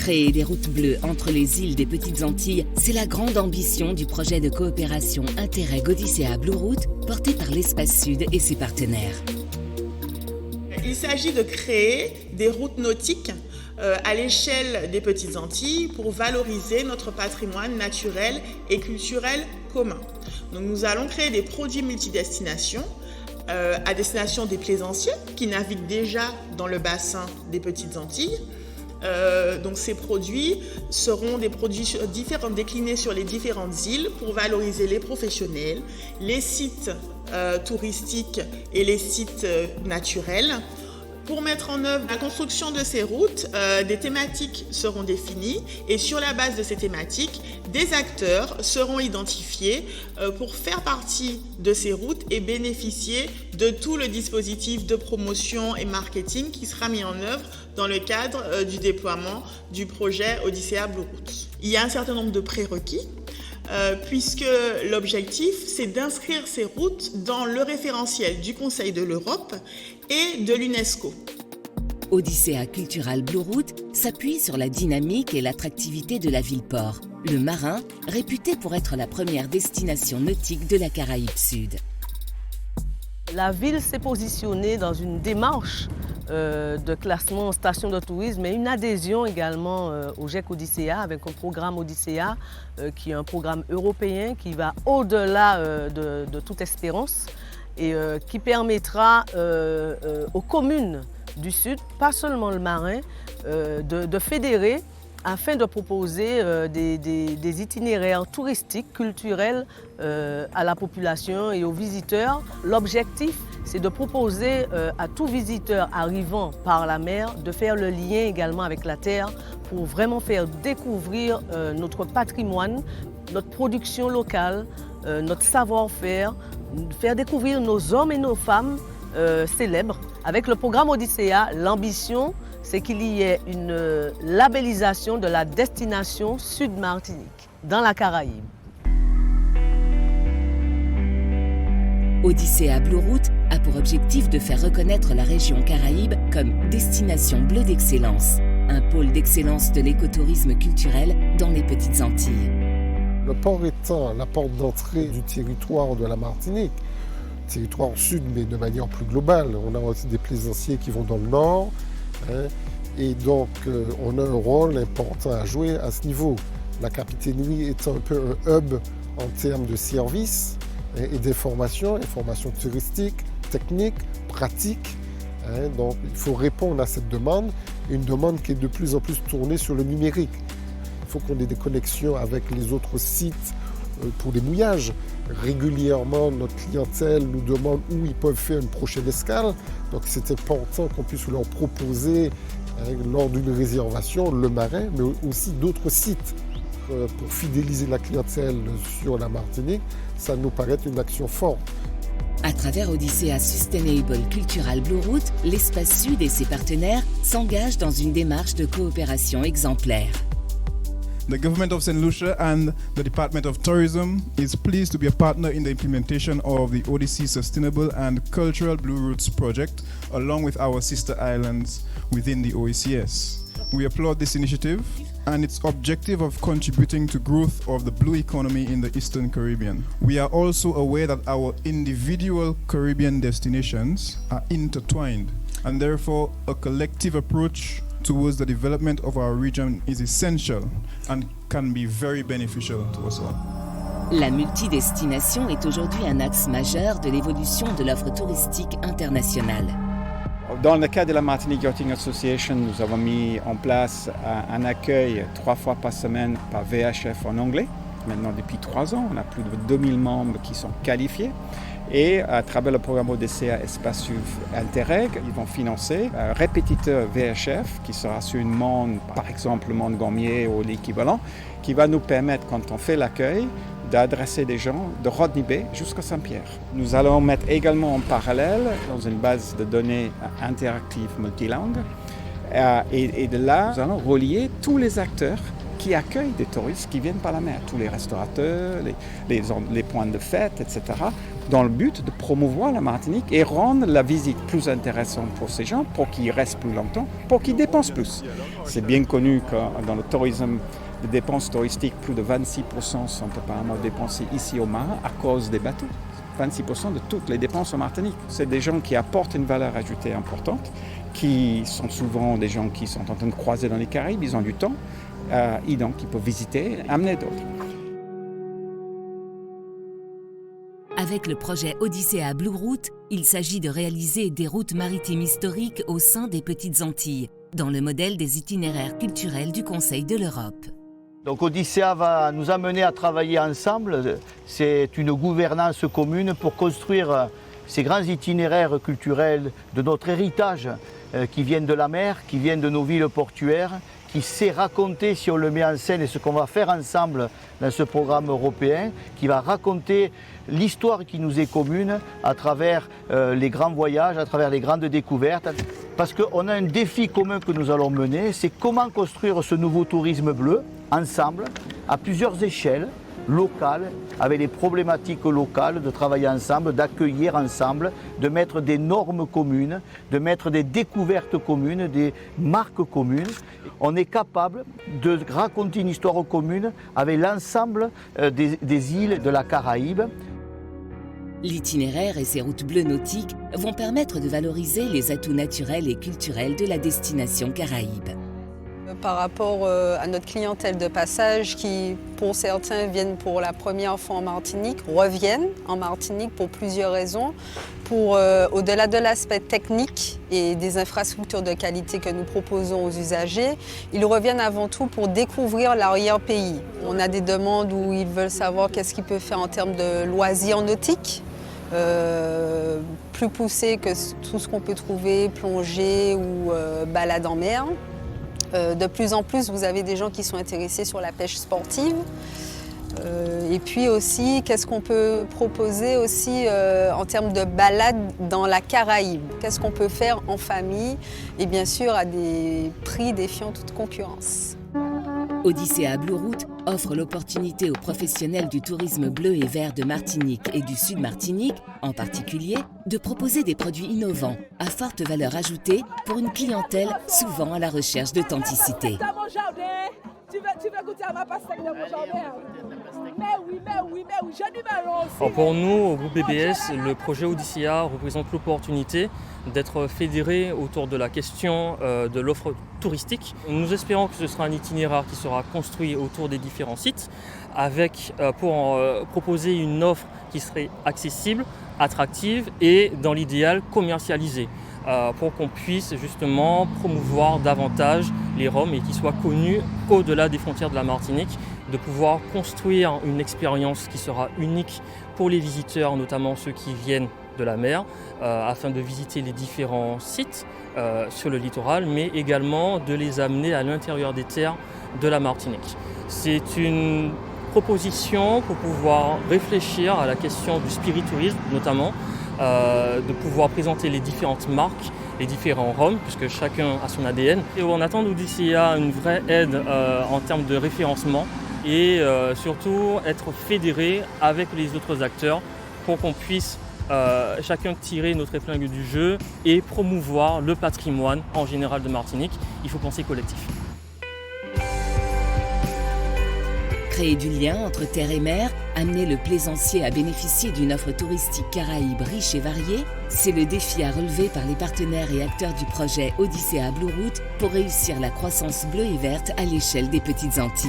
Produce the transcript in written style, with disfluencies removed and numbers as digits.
Créer des routes bleues entre les îles des Petites Antilles, c'est la grande ambition du projet de coopération Interreg Odyssea Blue Route porté par l'Espace Sud et ses partenaires. Il s'agit de créer des routes nautiques à l'échelle des Petites Antilles pour valoriser notre patrimoine naturel et culturel commun. Donc nous allons créer des produits multidestinations à destination des plaisanciers qui naviguent déjà dans le bassin des Petites Antilles. Donc ces produits seront des produits différents, déclinés sur les différentes îles pour valoriser les professionnels, les sites touristiques et les sites naturels. Pour mettre en œuvre la construction de ces routes, des thématiques seront définies et sur la base de ces thématiques, des acteurs seront identifiés pour faire partie de ces routes et bénéficier de tout le dispositif de promotion et marketing qui sera mis en œuvre dans le cadre du déploiement du projet Odyssea Blue Route. Il y a un certain nombre de prérequis. Puisque l'objectif, c'est d'inscrire ces routes dans le référentiel du Conseil de l'Europe et de l'UNESCO. Odyssea Cultural Blue Route s'appuie sur la dynamique et l'attractivité de la ville-port, le Marin, réputé pour être la première destination nautique de la Caraïbe Sud. La ville s'est positionnée dans une démarche de classement en station de tourisme et une adhésion également au GEC Odyssea avec un programme Odyssea qui est un programme européen qui va au-delà de toute espérance et qui permettra aux communes du Sud, pas seulement le Marin, de fédérer afin de proposer des itinéraires touristiques, culturels à la population et aux visiteurs. L'objectif, c'est de proposer à tout visiteur arrivant par la mer de faire le lien également avec la terre pour vraiment faire découvrir notre patrimoine, notre production locale, notre savoir-faire, faire découvrir nos hommes et nos femmes célèbres. Avec le programme Odyssea, l'ambition, c'est qu'il y ait une labellisation de la destination Sud-Martinique, dans la Caraïbe. Odyssea Blue Route a pour objectif de faire reconnaître la région Caraïbe comme destination bleue d'excellence, un pôle d'excellence de l'écotourisme culturel dans les Petites Antilles. Le port étant la porte d'entrée du territoire de la Martinique, territoire sud mais de manière plus globale, on a aussi des plaisanciers qui vont dans le nord, et donc on a un rôle important à jouer à ce niveau. La capitainerie est un peu un hub en termes de services et d'informations, informations touristiques, techniques, pratiques. Donc il faut répondre à cette demande, une demande qui est de plus en plus tournée sur le numérique. Il faut qu'on ait des connexions avec les autres sites pour les mouillages. Régulièrement, notre clientèle nous demande où ils peuvent faire une prochaine escale. Donc c'est important qu'on puisse leur proposer lors d'une réservation le Marin, mais aussi d'autres sites. Pour fidéliser la clientèle sur la Martinique, ça nous paraît une action forte. À travers Odyssea Sustainable Cultural Blue Route, l'Espace Sud et ses partenaires s'engagent dans une démarche de coopération exemplaire. The Government of St. Lucia and the Department of Tourism is pleased to be a partner in the implementation of the Odyssea Sustainable and Cultural Blue Routes project, along with our sister islands within the OECS. We applaud this initiative and its objective of contributing to growth of the blue economy in the Eastern Caribbean. We are also aware that our individual Caribbean destinations are intertwined, and therefore a collective approach towards the development of our region is essential and can be very beneficial to us all. La multidestination est aujourd'hui un axe majeur de l'évolution de l'offre touristique internationale. Dans le cas de la Martinique Yachting Association, nous avons mis en place un accueil 3 fois par semaine par VHF en anglais. Maintenant, depuis 3 ans, on a plus de 2000 membres qui sont qualifiés. Et à travers le programme Odyssea Espace Sud Interreg, ils vont financer un répétiteur VHF qui sera sur une monde, par exemple le monde Gommier ou l'équivalent, qui va nous permettre, quand on fait l'accueil, d'adresser des gens de Rodney Bay jusqu'à Saint-Pierre. Nous allons mettre également en parallèle dans une base de données interactive multilangue. Et de là, nous allons relier tous les acteurs qui accueillent des touristes qui viennent par la mer, tous les restaurateurs, les points de fête, etc., dans le but de promouvoir la Martinique et rendre la visite plus intéressante pour ces gens, pour qu'ils restent plus longtemps, pour qu'ils dépensent plus. C'est bien connu que dans le tourisme, les dépenses touristiques, plus de 26% sont apparemment dépensées ici au Marin à cause des bateaux. 26% de toutes les dépenses en Martinique. C'est des gens qui apportent une valeur ajoutée importante, qui sont souvent des gens qui sont en train de croiser dans les Caraïbes, ils ont du temps, et donc ils peuvent visiter, amener d'autres. Avec le projet Odyssea Blue Route, il s'agit de réaliser des routes maritimes historiques au sein des Petites Antilles, dans le modèle des itinéraires culturels du Conseil de l'Europe. Donc Odyssea va nous amener à travailler ensemble. C'est une gouvernance commune pour construire ces grands itinéraires culturels de notre héritage qui viennent de la mer, qui viennent de nos villes portuaires, qui sait raconter, si on le met en scène, et ce qu'on va faire ensemble dans ce programme européen, qui va raconter l'histoire qui nous est commune à travers les grands voyages, à travers les grandes découvertes. Parce qu'on a un défi commun que nous allons mener, c'est comment construire ce nouveau tourisme bleu ensemble, à plusieurs échelles, locales, avec les problématiques locales, de travailler ensemble, d'accueillir ensemble, de mettre des normes communes, de mettre des découvertes communes, des marques communes. On est capable de raconter une histoire commune avec l'ensemble des îles de la Caraïbe. L'itinéraire et ses routes bleues nautiques vont permettre de valoriser les atouts naturels et culturels de la destination Caraïbe. Par rapport à notre clientèle de passage qui, pour certains, viennent pour la première fois en Martinique, reviennent en Martinique pour plusieurs raisons. Au-delà de l'aspect technique et des infrastructures de qualité que nous proposons aux usagers, ils reviennent avant tout pour découvrir l'arrière-pays. On a des demandes où ils veulent savoir qu'est-ce qu'ils peuvent faire en termes de loisirs nautiques, plus poussés que tout ce qu'on peut trouver, plongée ou balade en mer. De plus en plus, vous avez des gens qui sont intéressés sur la pêche sportive. Et puis aussi, qu'est-ce qu'on peut proposer aussi en termes de balade dans la Caraïbe? Qu'est-ce qu'on peut faire en famille? Et bien sûr, à des prix défiant toute concurrence. Odyssea Blue Route offre l'opportunité aux professionnels du tourisme bleu et vert de Martinique et du Sud Martinique, en particulier, de proposer des produits innovants, à forte valeur ajoutée pour une clientèle souvent à la recherche d'authenticité. Tu veux goûter à ma pastèque de mon jardin? Mais oui, j'ai du melon aussi. Alors pour nous, au groupe BBS, le projet Odyssea représente l'opportunité d'être fédéré autour de la question de l'offre touristique. Nous espérons que ce sera un itinéraire qui sera construit autour des différents sites avec pour proposer une offre qui serait accessible, attractive et dans l'idéal commercialisée. Pour qu'on puisse justement promouvoir davantage les Roms et qu'ils soient connus au-delà des frontières de la Martinique, de pouvoir construire une expérience qui sera unique pour les visiteurs, notamment ceux qui viennent de la mer, afin de visiter les différents sites sur le littoral, mais également de les amener à l'intérieur des terres de la Martinique. C'est une proposition pour pouvoir réfléchir à la question du spiritourisme notamment, de pouvoir présenter les différentes marques, les différents Roms, puisque chacun a son ADN. Et on attend d'Odyssea une vraie aide en termes de référencement et surtout être fédéré avec les autres acteurs pour qu'on puisse chacun tirer notre épingle du jeu et promouvoir le patrimoine en général de Martinique. Il faut penser collectif. Créer du lien entre terre et mer, amener le plaisancier à bénéficier d'une offre touristique caraïbe riche et variée, c'est le défi à relever par les partenaires et acteurs du projet Odyssea Blue Route pour réussir la croissance bleue et verte à l'échelle des Petites Antilles.